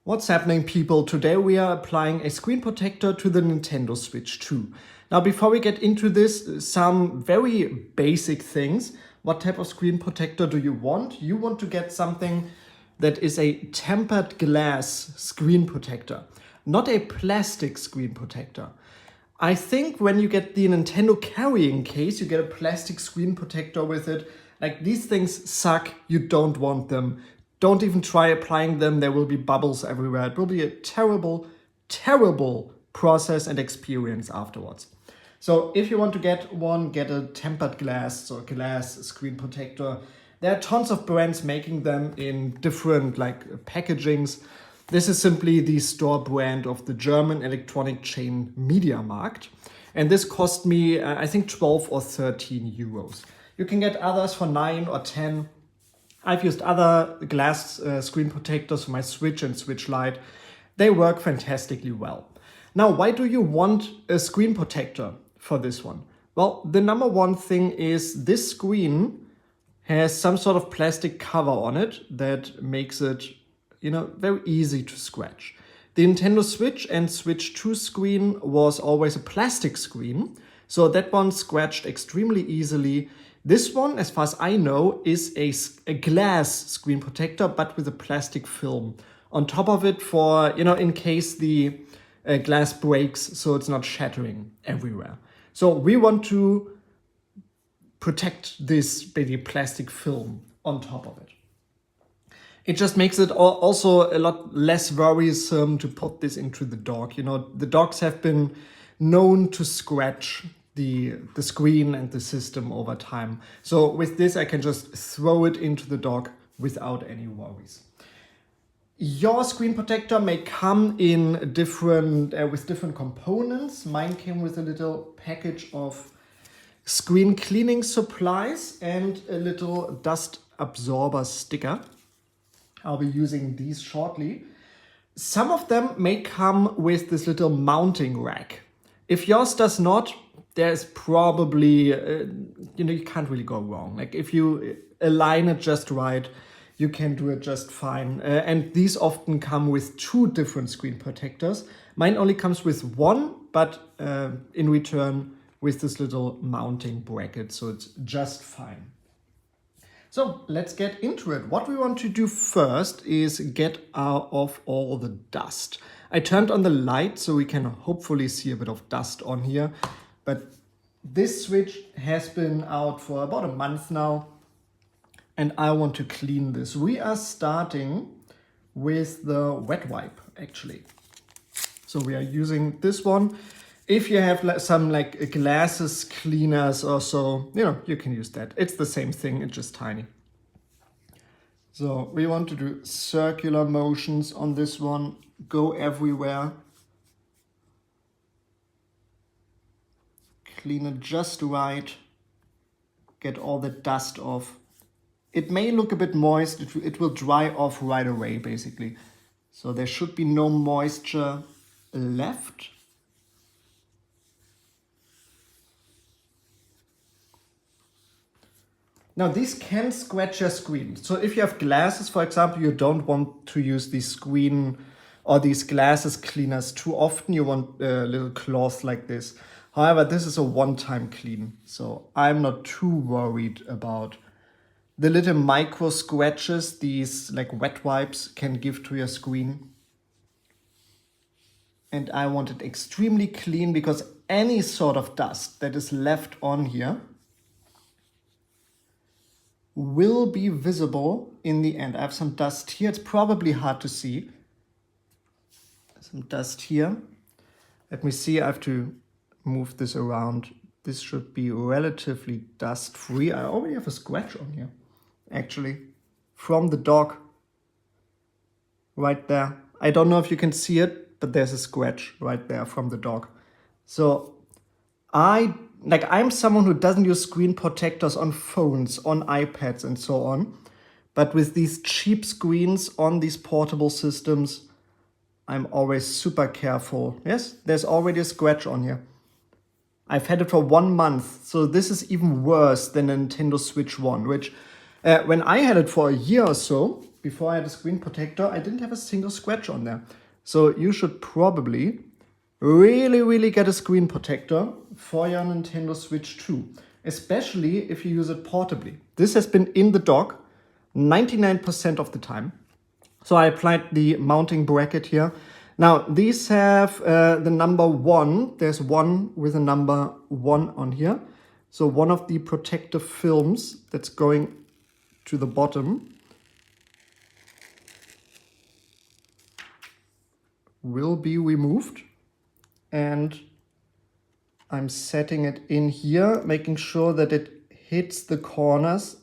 What's happening, people? Today we are applying a screen protector to the Nintendo Switch 2. Now, before we get into this, some very basic things. What type of screen protector do you want? You want to get something that is a tempered glass screen protector, not a plastic screen protector. I think when you get the Nintendo carrying case, you get a plastic screen protector with it. Like, these things suck. You don't want them. Don't even try applying them. There will be bubbles everywhere. It will be a terrible, terrible process and experience afterwards. So if you want to get one, get a tempered glass or glass screen protector. There are tons of brands making them in different packagings. This is simply the store brand of the German electronic chain MediaMarkt. And this cost me, I think 12 or 13 euros. You can get others for 9 or 10. I've used other glass screen protectors for my Switch and Switch Lite. They work fantastically well. Now, why do you want a screen protector for this one? Well, the number one thing is this screen has some sort of plastic cover on it that makes it, very easy to scratch. The Nintendo Switch and Switch 2 screen was always a plastic screen, so that one scratched extremely easily. This one, as far as I know, is a glass screen protector, but with a plastic film on top of it for, in case the glass breaks, so it's not shattering everywhere. So we want to protect this basically plastic film on top of it. It just makes it also a lot less worrisome to put this into the dock. The docks have been known to scratch the screen and the system over time. So with this, I can just throw it into the dock without any worries. Your screen protector may come in different with different components. Mine came with a little package of screen cleaning supplies and a little dust absorber sticker. I'll be using these shortly. Some of them may come with this little mounting rack. If yours does not, there's probably, you can't really go wrong. Like, if you align it just right, you can do it just fine. And these often come with 2 different screen protectors. Mine only comes with one, but in return with this little mounting bracket, so it's just fine. So let's get into it. What we want to do first is get off all the dust. I turned on the light so we can hopefully see a bit of dust on here. But this Switch has been out for about a month now, and I want to clean this. We are starting with the wet wipe, actually. So we are using this one. If you have some glasses cleaners or so, you can use that. It's the same thing, it's just tiny. So we want to do circular motions on this one, go everywhere. Clean it just right, get all the dust off. It may look a bit moist, it will dry off right away, basically. So there should be no moisture left. Now, these can scratch your screen. So if you have glasses, for example, you don't want to use the screen or these glasses cleaners too often. You want a little cloth like this. However, this is a one-time clean, so I'm not too worried about the little micro scratches these wet wipes can give to your screen. And I want it extremely clean because any sort of dust that is left on here will be visible in the end. I have some dust here. It's probably hard to see. Some dust here. Let me see. I have to move this around. This should be relatively dust-free. I already have a scratch on here, actually, from the dock right there. I don't know if you can see it, but there's a scratch right there from the dock. So I'm someone who doesn't use screen protectors on phones, on iPads and so on. But with these cheap screens on these portable systems, I'm always super careful. Yes, there's already a scratch on here. I've had it for 1 month, so this is even worse than a Nintendo Switch 1, which when I had it for a year or so, before I had a screen protector, I didn't have a single scratch on there. So you should probably really get a screen protector for your Nintendo Switch 2, especially if you use it portably. This has been in the dock 99% of the time. So I applied the mounting bracket here. Now these have the number 1. There's one with a number 1 on here. So one of the protective films that's going to the bottom will be removed, and I'm setting it in here, making sure that it hits the corners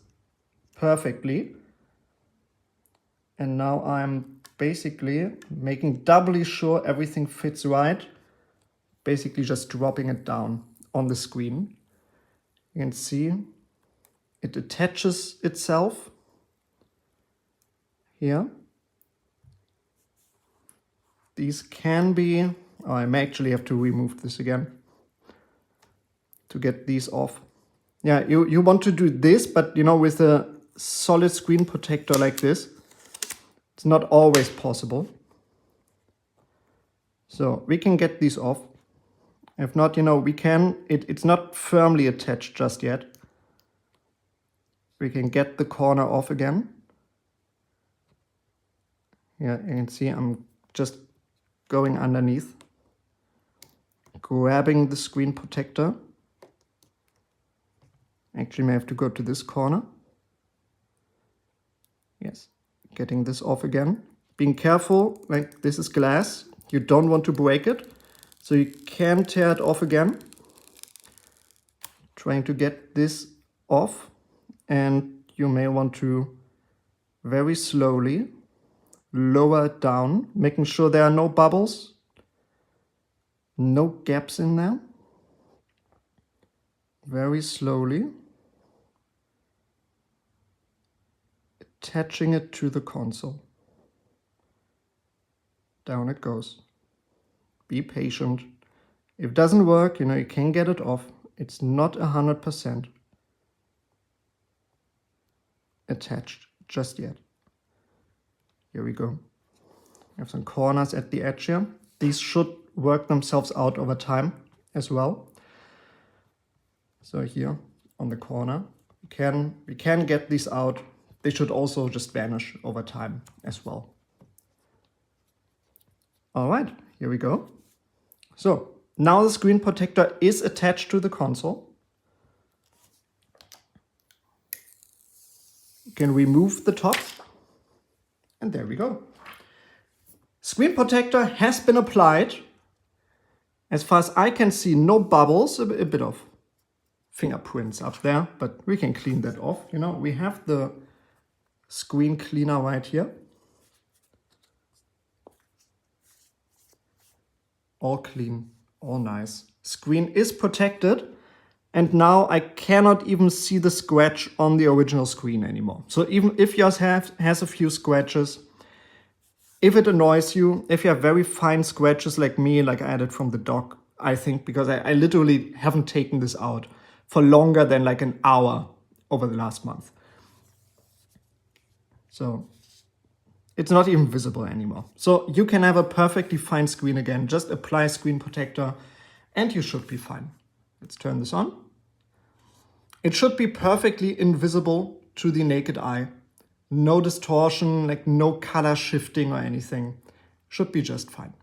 perfectly. And now I'm basically making doubly sure everything fits right, basically just dropping it down on the screen. You can see it attaches itself here. These can be, oh, I may actually have to remove this again to get these off. Yeah, you want to do this, but you know, with a solid screen protector like this, it's not always possible. So we can get these off. If not, you know, we can, it's not firmly attached just yet. We can get the corner off again. Yeah, you can see I'm just going underneath, grabbing the screen protector. Actually, may have to go to this corner. Yes, getting this off again. Being careful, like this is glass. You don't want to break it, so you can tear it off again. Trying to get this off, and you may want to very slowly lower it down, making sure there are no bubbles, no gaps in there. Very slowly attaching it to the console. Down it goes. Be patient. If it doesn't work, you know, you can get it off. It's not 100% attached just yet. Here we go. We have some corners at the edge here. These should work themselves out over time as well. So here on the corner, we can get these out. They should also just vanish over time as well. All right, here we go. So now the screen protector is attached to the console. You can remove the top. And there we go. Screen protector has been applied. As far as I can see, no bubbles, a bit of fingerprints up there, but we can clean that off. You know, we have the screen cleaner right here. All clean, all nice. Screen is protected. And now I cannot even see the scratch on the original screen anymore. So even if yours has a few scratches, if it annoys you, if you have very fine scratches like me, like I added from the dock, I think, because I literally haven't taken this out for longer than like an hour over the last month. So it's not even visible anymore. So you can have a perfectly fine screen again. Just apply screen protector and you should be fine. Let's turn this on. It should be perfectly invisible to the naked eye. No distortion, like no color shifting or anything. Should be just fine.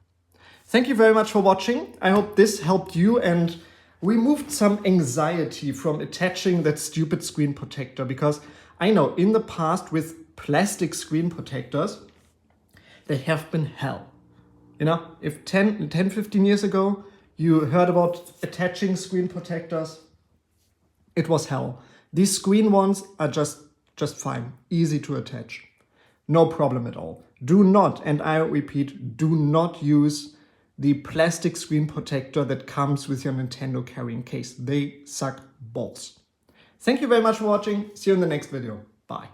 Thank you very much for watching. I hope this helped you and removed some anxiety from attaching that stupid screen protector, because I know in the past with plastic screen protectors, they have been hell. You know, if 10, 15 years ago, you heard about attaching screen protectors, it was hell. These screen ones are just fine, easy to attach. No problem at all. Do not, and I repeat, do not use the plastic screen protector that comes with your Nintendo carrying case. They suck balls. Thank you very much for watching. See you in the next video. Bye.